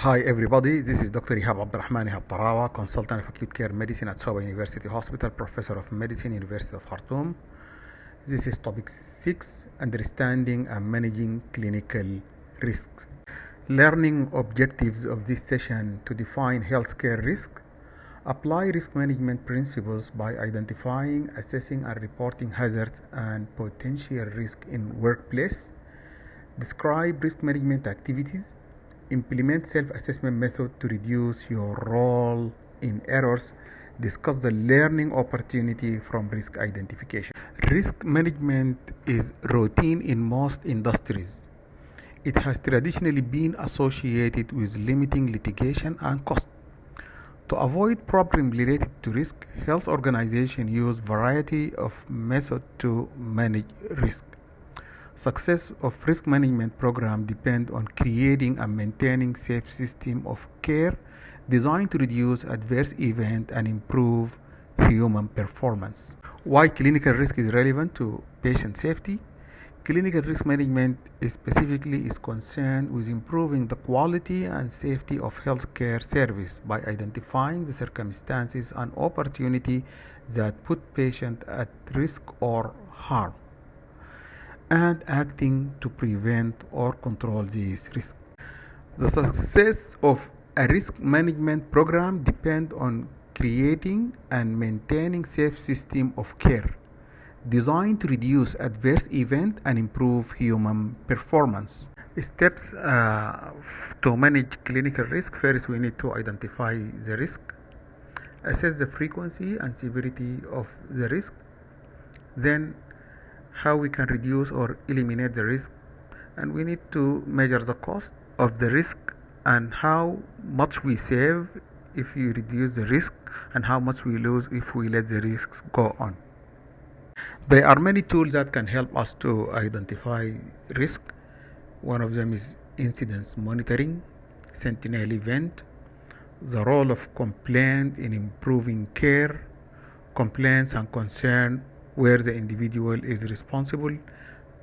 Hi everybody, this is Dr. Ihab Abdurrahman Ihab Tarawa, consultant of acute care medicine at Soba University Hospital, professor of medicine, University of Khartoum. This is topic 6, understanding and managing clinical risk. Learning objectives of this session: to define healthcare risk, apply risk management principles by identifying, assessing and reporting hazards and potential risk in workplace, describe risk management activities, implement self-assessment method to reduce your role in errors, discuss the learning opportunity from risk identification. Risk management is routine in most industries. It has traditionally been associated with limiting litigation and cost. To avoid problems related to risk, health organizations use variety of methods to manage risk. Success of risk management program depend on creating and maintaining safe system of care designed to reduce adverse event and improve human performance. Why clinical risk is relevant to patient safety? Clinical risk management specifically is concerned with improving the quality and safety of healthcare service by identifying the circumstances and opportunity that put patient at risk or harm, and acting to prevent or control these risks. The success of a risk management program depends on creating and maintaining safe system of care designed to reduce adverse events and improve human performance. Steps to manage clinical risk. First, we need to identify the risk, assess the frequency and severity of the risk, then how we can reduce or eliminate the risk, and we need to measure the cost of the risk and how much we save if we reduce the risk and how much we lose if we let the risks go on. There are many tools that can help us to identify risk. One of them is incidence monitoring, sentinel event, the role of complaint in improving care, complaints and concern where the individual is responsible,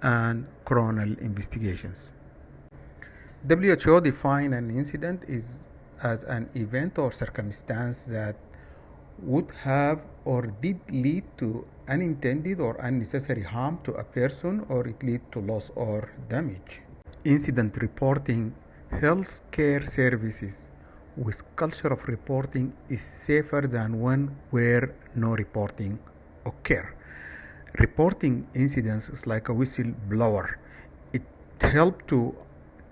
and criminal investigations. WHO defines an incident as an event or circumstance that would have or did lead to unintended or unnecessary harm to a person, or it lead to loss or damage. Incident reporting. Health care services with culture of reporting is safer than one where no reporting occur. Reporting incidents is like a whistleblower. It helps to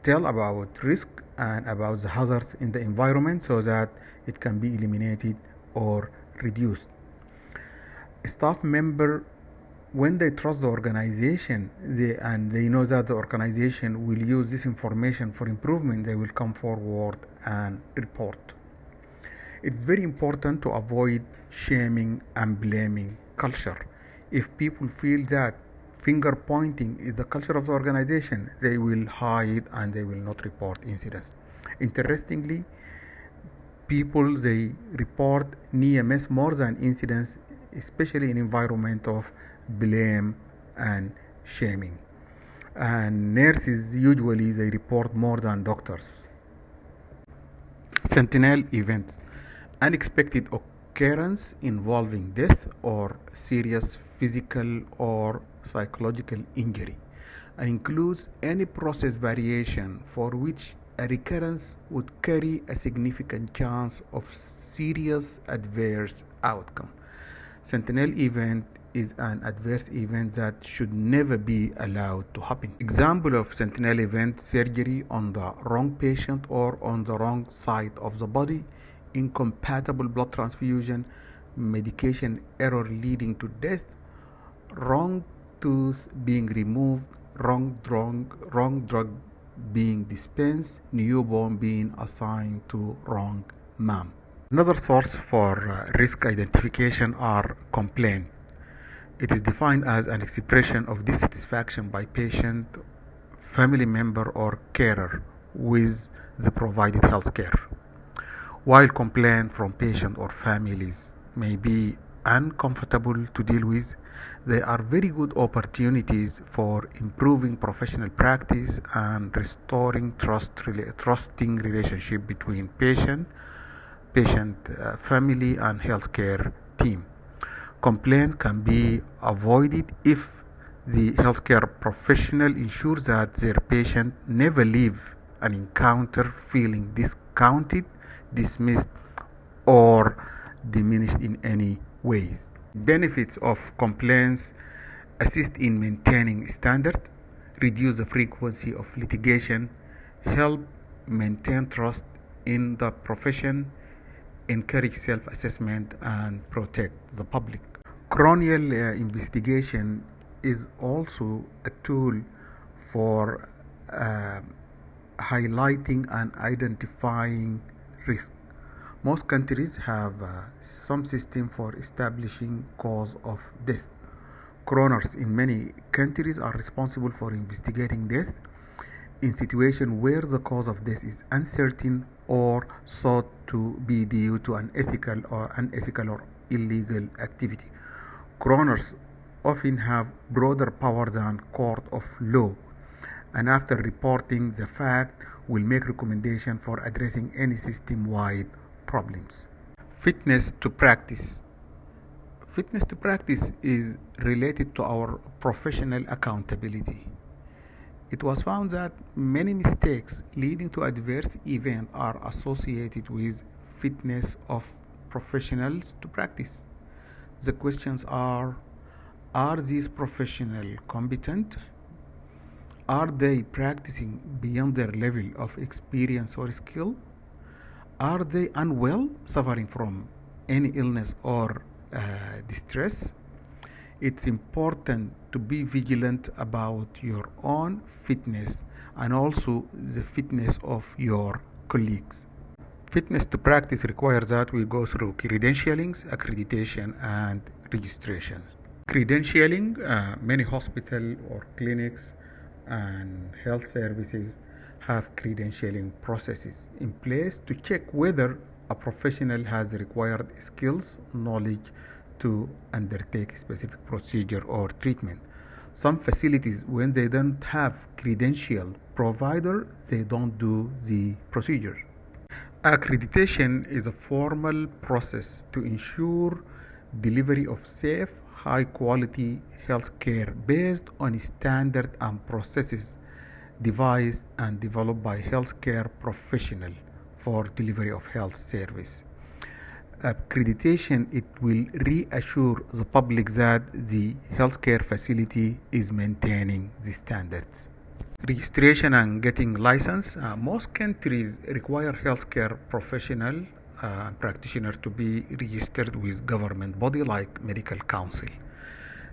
tell about risk and about the hazards in the environment so that it can be eliminated or reduced. Staff member, when they trust the organization they know that the organization will use this information for improvement, they will come forward and report. It's very important to avoid shaming and blaming culture. If people feel that finger pointing is the culture of the organization, they will hide and they will not report incidents. Interestingly, people they report near miss more than incidents, especially in environment of blame and shaming. And nurses usually they report more than doctors. Sentinel events. Unexpected occurrence involving death or serious physical or psychological injury, and includes any process variation for which a recurrence would carry a significant chance of serious adverse outcome. Sentinel event is an adverse event that should never be allowed to happen. Example of sentinel event: surgery on the wrong patient or on the wrong side of the body, incompatible blood transfusion, medication error leading to death, wrong tooth being removed, wrong drug being dispensed, newborn being assigned to wrong mom. Another source for risk identification are complaints. It is defined as an expression of dissatisfaction by patient, family member or carer with the provided health care. While complaints from patient or families may be uncomfortable to deal with, they are very good opportunities for improving professional practice and restoring trusting relationship between patient, family, and healthcare team. Complaints can be avoided if the healthcare professional ensures that their patient never leave an encounter feeling discounted, dismissed, or diminished in any ways. Benefits of complaints: assist in maintaining standard, reduce the frequency of litigation, help maintain trust in the profession, encourage self-assessment, and protect the public. Coronial investigation is also a tool for uh, highlighting and identifying risk. Most countries have some system for establishing cause of death. Coroners in many countries are responsible for investigating death in situations where the cause of death is uncertain or thought to be due to an unethical or illegal activity. Coroners often have broader power than court of law, and after reporting the fact will make recommendation for addressing any system-wide problems. Fitness to practice. Fitness to practice is related to our professional accountability. It was found that many mistakes leading to adverse events are associated with fitness of professionals to practice. The questions are these professionals competent? Are they practicing beyond their level of experience or skill? Are they unwell, suffering from any illness or distress? It's important to be vigilant about your own fitness and also the fitness of your colleagues. Fitness to practice requires that we go through credentialings, accreditation, and registration. Credentialing: many hospitals or clinics and health services have credentialing processes in place to check whether a professional has the required skills, knowledge to undertake specific procedure or treatment. Some facilities, when they don't have credentialed provider, they don't do the procedure. Accreditation is a formal process to ensure delivery of safe, high quality healthcare based on standards and processes devised and developed by healthcare professionals for delivery of health service. Accreditation, it will reassure the public that the healthcare facility is maintaining the standards. Registration and getting license. Most countries require healthcare professional practitioner to be registered with government body like medical council.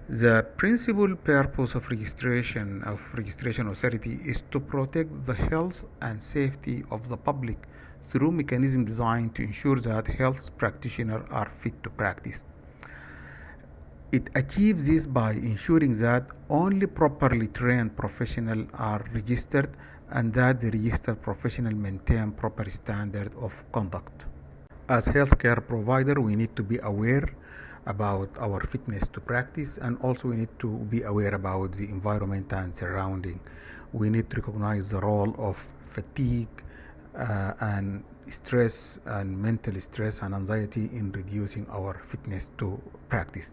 The principal purpose of registration authority is to protect the health and safety of the public through mechanisms designed to ensure that health practitioners are fit to practice. It achieves this by ensuring that only properly trained professionals are registered and that the registered professionals maintain proper standard of conduct. As healthcare provider, we need to be aware about our fitness to practice, and also we need to be aware about the environment and surrounding. We need to recognize the role of fatigue and stress and mental stress and anxiety in reducing our fitness to practice.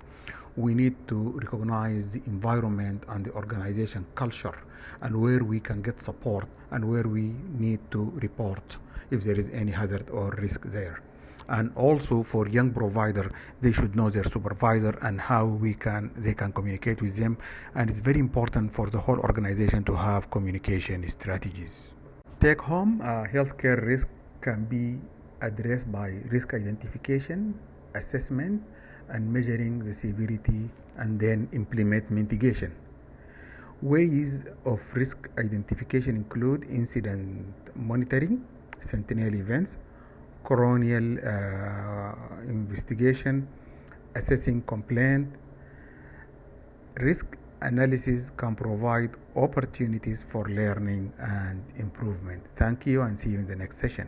We need to recognize the environment and the organization culture and where we can get support and where we need to report if there is any hazard or risk there. And also for young provider, they should know their supervisor and how they can communicate with them. And it's very important for the whole organization to have communication strategies. Take home, healthcare risk can be addressed by risk identification, assessment, and measuring the severity, and then implement mitigation. Ways of risk identification include incident monitoring, sentinel events, coronial investigation, assessing complaint. Risk analysis can provide opportunities for learning and improvement. Thank you, and see you in the next session.